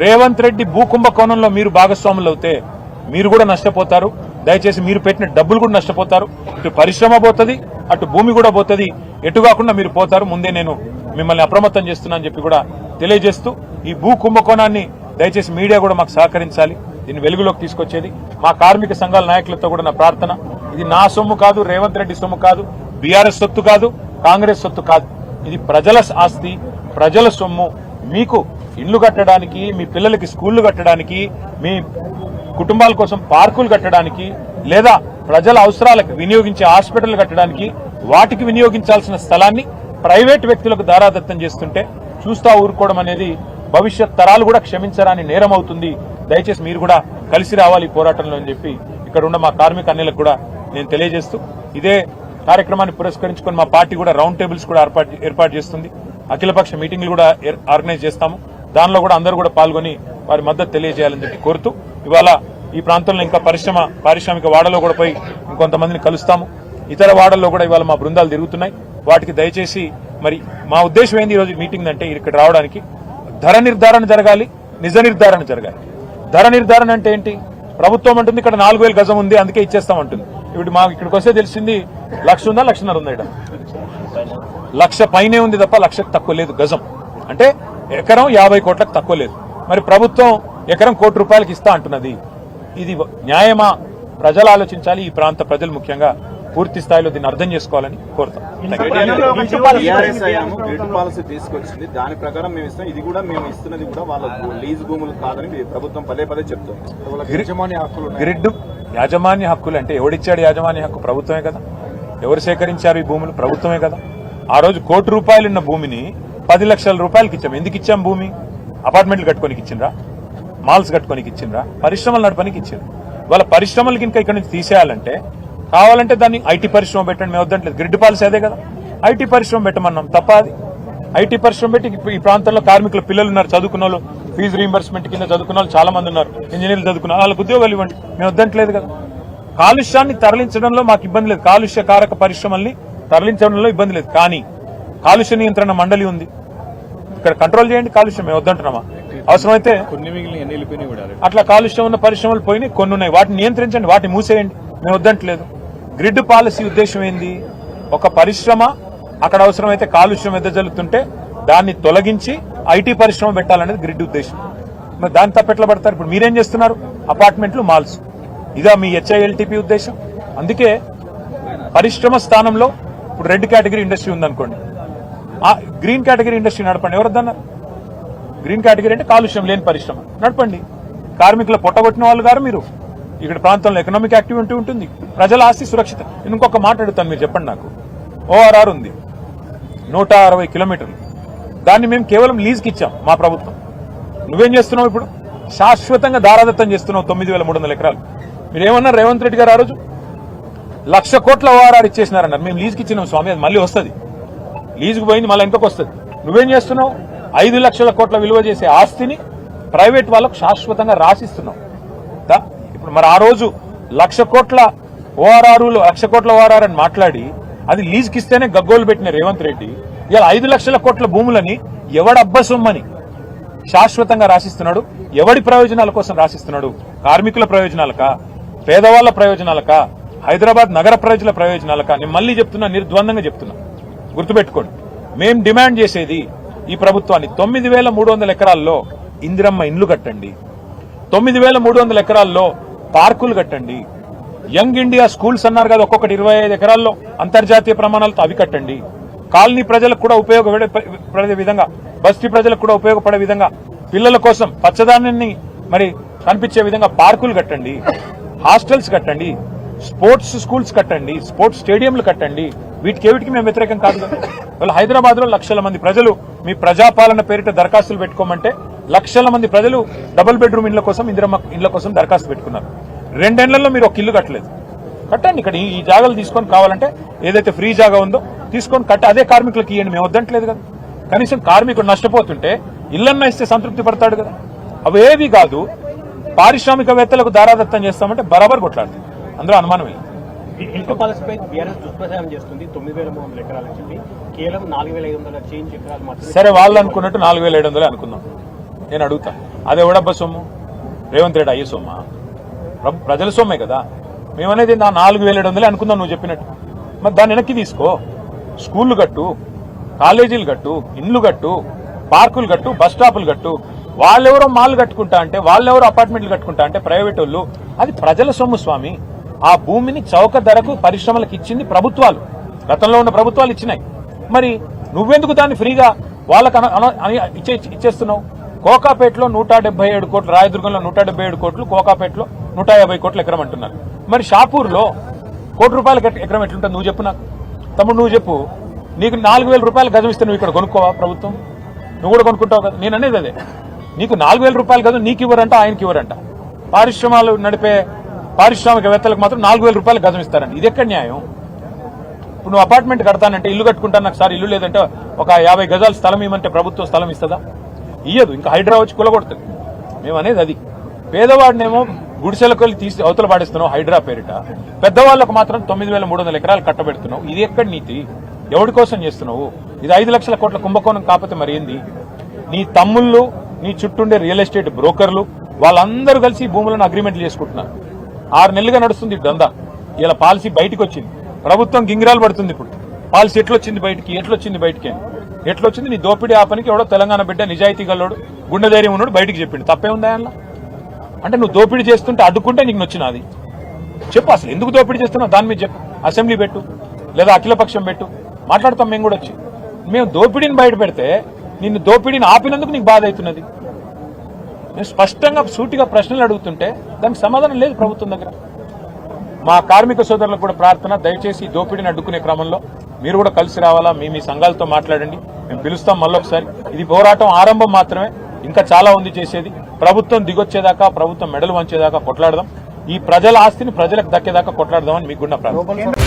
రేవంత్ రెడ్డి భూ కుంభకోణంలో మీరు భాగస్వాములు అవుతే మీరు కూడా నష్టపోతారు. దయచేసి మీరు పెట్టిన డబ్బులు కూడా నష్టపోతారు. ఇటు పరిశ్రమ పోతుంది, అటు భూమి కూడా పోతుంది. ఎటు కాకుండా మీరు పోతారు. ముందే నేను మిమ్మల్ని అప్రమత్తం చేస్తున్నా అని చెప్పి కూడా తెలియజేస్తూ, ఈ భూ కుంభకోణాన్ని దయచేసి మీడియా కూడా మాకు సహకరించాలి. దీన్ని వెలుగులోకి తీసుకొచ్చేది మా కార్మిక సంఘాల నాయకులతో కూడా నా ప్రార్థన. ఇది నా సొమ్ము కాదు, రేవంత్ రెడ్డి సొమ్ము కాదు, బీఆర్ఎస్ సొత్తు కాదు, కాంగ్రెస్ సొత్తు కాదు. ఇది ప్రజల ఆస్తి, ప్రజల సొమ్ము. మీకు ఇళ్లు కట్టడానికి, మీ పిల్లలకి స్కూళ్లు కట్టడానికి, మీ కుటుంబాల కోసం పార్కులు కట్టడానికి, లేదా ప్రజల అవసరాలకు వినియోగించే హాస్పిటల్ కట్టడానికి, వాటికి వినియోగించాల్సిన స్థలాన్ని ప్రైవేట్ వ్యక్తులకు దారాదత్తం చేస్తుంటే చూస్తా ఊరుకోవడం అనేది భవిష్యత్ తరాలు కూడా క్షమించరాని నేరం అవుతుంది. దయచేసి మీరు కూడా కలిసి రావాలి ఈ పోరాటంలో అని చెప్పి ఇక్కడ ఉన్న మా కార్మిక అన్యులకు కూడా నేను తెలియజేస్తూ, ఇదే కార్యక్రమాన్ని పురస్కరించుకొని మా పార్టీ కూడా రౌండ్ టేబుల్స్ కూడా ఏర్పాటు చేస్తుంది. అఖిలపక్ష మీటింగ్లు కూడా ఆర్గనైజ్ చేస్తాము. దానిలో కూడా అందరూ కూడా పాల్గొని వారి మద్దతు తెలియజేయాలని చెప్పి కోరుతూ, ఇవాళ ఈ ప్రాంతంలో ఇంకా పారిశ్రామిక వాడలో కూడా పోయి ఇంకొంతమందిని కలుస్తాము. ఇతర వాడల్లో కూడా ఇవాళ మా బృందాలు తిరుగుతున్నాయి. వాటికి దయచేసి మరి మా ఉద్దేశం ఏంది ఈరోజు మీటింగ్ అంటే, ఇక్కడ రావడానికి ధర నిర్ధారణ జరగాలి, నిజ నిర్ధారణ జరగాలి. ధర నిర్ధారణ అంటే ఏంటి? ప్రభుత్వం అంటుంది ఇక్కడ 4000 గజం ఉంది అందుకే ఇచ్చేస్తామంటుంది. ఇప్పుడు మాకు ఇక్కడికి వస్తే తెలిసింది 1,00,000 ఉందా, 1,50,000 ఉందా? ఇక్కడ 1,00,000 పైనే ఉంది తప్ప 1,00,000కు తక్కువ లేదు గజం. అంటే ఎకరం 50 కోట్లకు తక్కువ లేదు. మరి ప్రభుత్వం ఎకరం ₹1 కోటి ఇస్తా అంటున్నది. ఇది న్యాయమా? ప్రజలు ఆలోచించాలి. ఈ ప్రాంత ప్రజలు ముఖ్యంగా పూర్తి స్థాయిలో దీన్ని అర్థం చేసుకోవాలని కోరుతాం. తీసుకొచ్చింది దాని ప్రకారం మేము ఇస్తాం. ఇది కూడా మేము ఇస్తున్నది కూడా వాళ్ళ లీజ్ భూములు కాదని ప్రభుత్వం పదే చెప్తుంది. గ్రిడ్ యాజమాన్య హక్కులు అంటే ఎవడిచ్చాడు యాజమాన్య హక్కు? ప్రభుత్వమే కదా. ఎవరు సేకరించారు ఈ భూములు? ప్రభుత్వమే కదా. ఆ రోజు ₹1 కోటి ఉన్న భూమిని 10 లక్షల రూపాయలకి ఇచ్చాం. ఎందుకు ఇచ్చాం? భూమి అపార్ట్మెంట్లు కట్టుకోనికి ఇచ్చిండ్రా? మాల్స్ కట్టుకోనికి ఇచ్చిండ్రా? పరిశ్రమలు నడపడానికి ఇచ్చిండ్రు. వాళ్ళ పరిశ్రమలకి ఇంకా ఇక్కడ నుంచి తీసేయాలంటే కావాలంటే దాన్ని ఐటీ పరిశ్రమ పెట్టండి, మేము వద్దంటలేదు. గ్రిడ్ పాలసీ అదే కదా. ఐటీ పరిశ్రమ పెట్టమన్నాం, తప్ప అది? ఐటీ పరిశ్రమ పెట్టి ఈ ప్రాంతంలో కార్మికుల పిల్లలు ఉన్నారు, చదువుకున్న వాళ్ళు, ఫీజు రీంబర్స్మెంట్ కింద చదువుకున్న వాళ్ళు చాలా మంది ఉన్నారు, ఇంజనీర్లు చదువుకున్న వాళ్ళకి ఉద్యోగాలు ఇవ్వండి, మేము వద్దంటలేదు కదా. కాలుష్యాన్ని తరలించడంలో మాకు ఇబ్బంది లేదు, కాలుష్య కారక పరిశ్రమల్ని తరలించడంలో ఇబ్బంది లేదు. కానీ కాలుష్య నియంత్రణ మండలి ఉంది, ఇక్కడ కంట్రోల్ చేయండి. కాలుష్యం మేము వద్దంటున్నామా? అవసరమైతే అట్లా కాలుష్యం ఉన్న పరిశ్రమలు పోయినాయి, కొన్ని ఉన్నాయి, వాటిని నియంత్రించండి, వాటిని మూసేయండి, మేము వద్దంటలేదు. గ్రిడ్ పాలసీ ఉద్దేశం ఏంది? ఒక పరిశ్రమ అక్కడ అవసరమైతే కాలుష్యం వెదజల్లుతుంటే దాన్ని తొలగించి ఐటీ పరిశ్రమ పెట్టాలనేది గ్రిడ్ ఉద్దేశం. మరి దాన్ని తప్పెట్లా పడతారు? ఇప్పుడు మీరేం చేస్తున్నారు? అపార్ట్మెంట్లు, మాల్స్. ఇదా మీ హెచ్ఐఎల్టీపీ ఉద్దేశం? అందుకే పరిశ్రమ స్థానంలో ఇప్పుడు రెడ్ కేటగిరీ ఇండస్ట్రీ ఉందనుకోండి, గ్రీన్ కేటగిరీ ఇండస్ట్రీ నడపండి. ఎవరొద్దన్నారు? గ్రీన్ కేటగిరీ అంటే కాలుష్యం లేని పరిశ్రమ నడపండి. కార్మికుల పొట్టగొట్టిన వాళ్ళు గారు మీరు. ఇక్కడ ప్రాంతంలో ఎకనామిక్ యాక్టివిటీ ఉంటుంది, ప్రజల ఆస్తి సురక్షితం. నేను ఇంకొక మాట అడుగుతాను, మీరు చెప్పండి నాకు. ORR ఉంది 160 కిలోమీటర్లు, దాన్ని మేము కేవలం లీజ్కి ఇచ్చాం మా ప్రభుత్వం. నువ్వేం చేస్తున్నావు? ఇప్పుడు శాశ్వతంగా దారాదత్తం చేస్తున్నావు 9,300 ఎకరాలు. మీరేమన్నారు రేవంత్ రెడ్డి గారు? ఆ రోజు 1,00,000 కోట్ల ORR ఇచ్చేసినారన్నారు. మేము లీజ్కి ఇచ్చినాం స్వామి, అది మళ్ళీ వస్తుంది. లీజుకు పోయింది, మళ్ళీ ఎంతకు వస్తుంది. నువ్వేం చేస్తున్నావు? 5 లక్షల కోట్ల విలువ చేసే ఆస్తిని ప్రైవేట్ వాళ్ళకు శాశ్వతంగా రాసిస్తున్నావు. ఇప్పుడు మరి ఆ రోజు 1,00,000 కోట్ల ORR అని మాట్లాడి అది లీజుకి ఇస్తేనే గగ్గోలు పెట్టిన రేవంత్ రెడ్డి ఇలా 5 లక్షల కోట్ల భూములని ఎవడబ్బ సొమ్మని శాశ్వతంగా రాసిస్తున్నాడు. ఎవడి ప్రయోజనాల కోసం రాసిస్తున్నాడు? కార్మికుల ప్రయోజనాలకా, పేదవాళ్ల ప్రయోజనాలకా, హైదరాబాద్ నగర ప్రజల ప్రయోజనాలకా? నేను మళ్ళీ చెప్తున్నా, నిర్ద్వందంగా చెప్తున్నా, గుర్తుపెట్టుకోండి. మేం డిమాండ్ చేసేది ఈ ప్రభుత్వాన్ని 9,300 ఎకరాల్లో ఇందిరమ్మ ఇండ్లు కట్టండి, 9,300 ఎకరాల్లో పార్కులు కట్టండి, యంగ్ ఇండియా స్కూల్స్ అన్నారు కదా, ఒక్కొక్కటి 25 ఎకరాల్లో అంతర్జాతీయ ప్రమాణాలతో అవి కట్టండి. కాలనీ ప్రజలకు కూడా ఉపయోగపడే విధంగా, బస్తీ ప్రజలకు కూడా ఉపయోగపడే విధంగా, పిల్లల కోసం పచ్చదానాన్ని మరి కనిపించే విధంగా పార్కులు కట్టండి, హాస్టల్స్ కట్టండి, స్పోర్ట్స్ స్కూల్స్ కట్టండి, స్పోర్ట్స్ స్టేడియంలు కట్టండి. వీటికి మేము వ్యతిరేకం కాదు కదా. వాళ్ళు హైదరాబాద్ లో లక్షల మంది ప్రజలు మీ ప్రజాపాలన పేరిట దరఖాస్తులు పెట్టుకోమంటే లక్షల మంది ప్రజలు డబుల్ బెడ్రూమ్ ఇళ్ల కోసం, ఇందిరమ్మ ఇళ్ల కోసం దరఖాస్తు పెట్టుకున్నారు. 2 ఏళ్లలో మీరు ఒక ఇల్లు కట్టలేదు. కట్టండి. ఇక్కడ ఈ జాగాలు తీసుకొని కావాలంటే ఏదైతే ఫ్రీ జాగా ఉందో తీసుకొని కట్టి అదే కార్మికులకు ఇవ్వండి, మేము వద్దంటలేదు కదా. కనీసం కార్మికుడు నష్టపోతుంటే ఇళ్లన్నా ఇస్తే సంతృప్తి పడతాడు కదా. అవేవి కాదు, పారిశ్రామికవేత్తలకు దారాదత్తం చేస్తామంటే బరాబర్ కొట్లాడుతుంది, అందులో అనుమానం లేదు. ఇల్లు పాలసీపై బీఆర్ఎస్ దుష్ప్రచారం చేస్తుంది. 9,300 ఎకరాలని చెప్పి కేవలం 4,500 చేంజ్ ఎకరాలు మాత్రమే. సరే, వాళ్ళు అనుకున్నట్టు 4,700 అనుకుందాం. నేను అడుగుతా, అది ఎవడబ్బా సొమ్ము? రేవంత్ రెడ్డి అయ్యే సొమ్మా? ప్రజల సొమ్మే కదా. మేమనేది 4700 అనుకుందాం నువ్వు చెప్పినట్టు. మరి దాన్ని వెనక్కి తీసుకో. స్కూళ్లు కట్టు, కాలేజీలు కట్టు, ఇండ్లు కట్టు, పార్కులు కట్టు, బస్ స్టాపులు కట్టు. వాళ్ళెవరో మాల్ కట్టుకుంటా అంటే, వాళ్ళెవరో అపార్ట్మెంట్లు కట్టుకుంటా అంటే ప్రైవేట్ వాళ్ళు. అది ప్రజల సొమ్ము స్వామి. ఆ భూమిని చౌక ధరకు పరిశ్రమలకు ఇచ్చింది ప్రభుత్వాలు. గతంలో ఉన్న ప్రభుత్వాలు ఇచ్చినాయి. మరి నువ్వెందుకు దాన్ని ఫ్రీగా వాళ్ళకు ఇచ్చేస్తున్నావు? కోకాపేటలో 177 కోట్లు, రాయదుర్గంలో 177 కోట్లు, కోకాపేటలో 150 కోట్లు ఎకరం అంటున్నారు. మరి షాపూర్లో ₹1 కోటి ఎకరం ఎట్లుంటుంది నువ్వు చెప్పు నాకు. తమ్ముడు నువ్వు చెప్పు. నీకు 4000 రూపాయలు గజం ఇస్తే నువ్వు ఇక్కడ కొనుక్కోవా ప్రభుత్వం? నువ్వు కూడా కొనుక్కుంటావు కదా. నేను అనేది అదే. నీకు 4000 రూపాయలు గజం నీకు ఇవ్వరంట, ఆయనకి ఇవ్వరంట. పారిశ్రమాలు నడిపే పారిశ్రామికవేత్తలకు మాత్రం 4000 రూపాయలు గజం ఇస్తారంట. ఇది ఎక్కడ న్యాయం? ఇప్పుడు నువ్వు అపార్ట్మెంట్ కడతానంటే, ఇల్లు కట్టుకుంటాను, నాకు సార్ ఇల్లు లేదంటే ఒక 50 గజాల స్థలం ఇవ్వమంటే ప్రభుత్వం స్థలం ఇస్తుందా? ఇయ్యదు. ఇంకా హైడ్రా వచ్చి కూలగొడుతుంది. మేము అనేది అది. పేదవాడినేమో గుడిసెలకు వెళ్ళి తీసి అవతల పాడిస్తున్నావు హైడ్రా పేరిట. పెద్దవాళ్లకు మాత్రం 9300 ఎకరాలు కట్టబెడుతున్నావు. ఇది ఎక్కడ నీతి? ఎవరి కోసం చేస్తున్నావు? ఇది 5 లక్షల కోట్ల కుంభకోణం కాకపోతే మరి ఏంది? నీ తమ్ముళ్ళు, నీ చుట్టూండే రియల్ ఎస్టేట్ బ్రోకర్లు వాళ్ళందరూ కలిసి భూములను అగ్రిమెంట్లు చేసుకుంటున్నారు. 6 నెలలుగా నడుస్తుంది దందా. ఇలా పాలసీ బయటకు వచ్చింది. ప్రభుత్వం గింగిరాలు పడుతుంది. ఇప్పుడు పాలసీ ఎట్లొచ్చింది బయటికి ఎట్లొచ్చింది? నీ దోపిడీ ఆపనికి ఎవడో తెలంగాణ బిడ్డ, నిజాయితీ గల్లోడు, గుండె ధైర్యం ఉన్నాడు బయటికి చెప్పిండు. తప్పే ఉందా అలా? అంటే నువ్వు దోపిడీ చేస్తుంటే అడ్డుకుంటే నీకు నొచ్చినది చెప్పు. అసలు ఎందుకు దోపిడీ చేస్తున్నావు దాని మీద చెప్పు. అసెంబ్లీ పెట్టు, లేదా అఖిలపక్షం పెట్టు, మాట్లాడతాం మేము కూడా వచ్చి. మేము దోపిడీని బయట పెడితే నిన్ను దోపిడీని ఆపినందుకు నీకు బాధ అవుతున్నది. నేను స్పష్టంగా సూటిగా ప్రశ్నలు అడుగుతుంటే దానికి సమాధానం లేదు ప్రభుత్వం దగ్గర. మా కార్మిక సోదరులకు కూడా ప్రార్థన, దయచేసి దోపిడీని అడ్డుకునే క్రమంలో మీరు కూడా కలిసి రావాలా. మీ సంఘాలతో మాట్లాడండి, మేము పిలుస్తాం మళ్ళొకసారి. ఇది పోరాటం ఆరంభం మాత్రమే, ఇంకా చాలా ఉంది చేసేది. ప్రభుత్వం దిగొచ్చేదాకా, ప్రభుత్వం మెడలు వంచేదాకా కొట్లాడదాం. ఈ ప్రజల ఆస్తిని ప్రజలకు దక్కేదాకా కొట్లాడదామని మీకు కూడా ప్రార్థన.